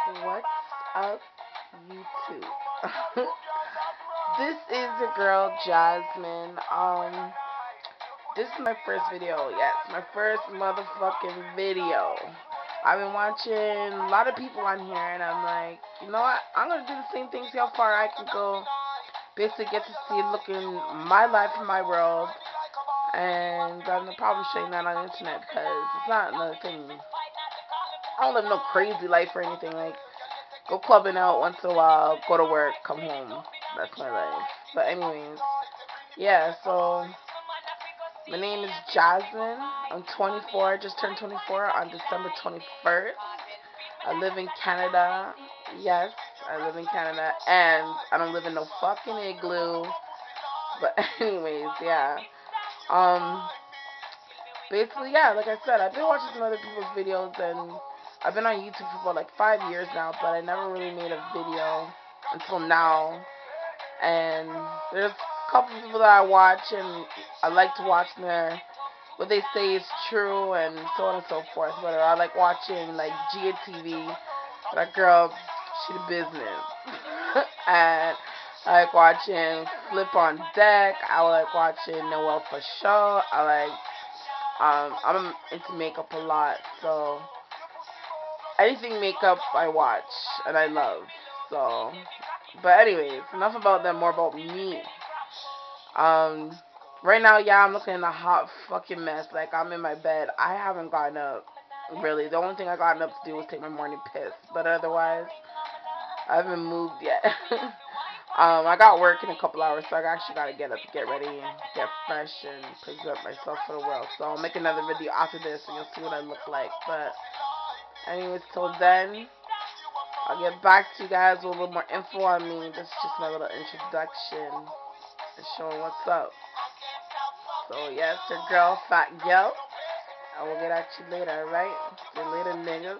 What's up, YouTube? This is your girl Jasmine. This is my first video. Yes, my first motherfucking video. I've been watching a lot of people on here, and I'm like, you know what? I'm gonna do the same thing, see how far I can go. Basically, get to see looking my life in my world, and I'm probably showing that on the internet because it's not another thing. I don't live no crazy life or anything. Like, go clubbing out once in a while, go to work, come home. That's my life. But anyways, yeah, so my name is Jasmine. I'm 24. I just turned 24 on December 21st. I live in Canada. Yes, I live in Canada. And I don't live in no fucking igloo. But anyways, yeah. Um, Basically, yeah, like I said, I've been watching some other people's videos, and I've been on YouTube for about like 5 years now, but I never really made a video until now. And there's a couple of people that I watch, and I like to watch their what they say is true, and so on and so forth. But I like watching like GTV. That girl, she the business. And I like watching Flip on Deck. I like watching Noel for Show. I'm into makeup a lot, so anything makeup I watch and I love. So, but anyways, enough about them, more about me. Um, right now, yeah, I'm looking in a hot fucking mess. Like, I'm in my bed. I haven't gotten up, really. The only thing I gotten up to do was take my morning piss. But otherwise, I haven't moved yet. I got work in a couple hours, so I actually gotta get up, get ready, and get fresh, and present myself for the world. So I'll make another video after this, and you'll see what I look like. But anyways, till then, I'll get back to you guys with a little more info on me. This is just my little introduction and showing what's up. So yeah, it's your girl, Fat Gyal. I will get at you later, alright? See you later, niggas.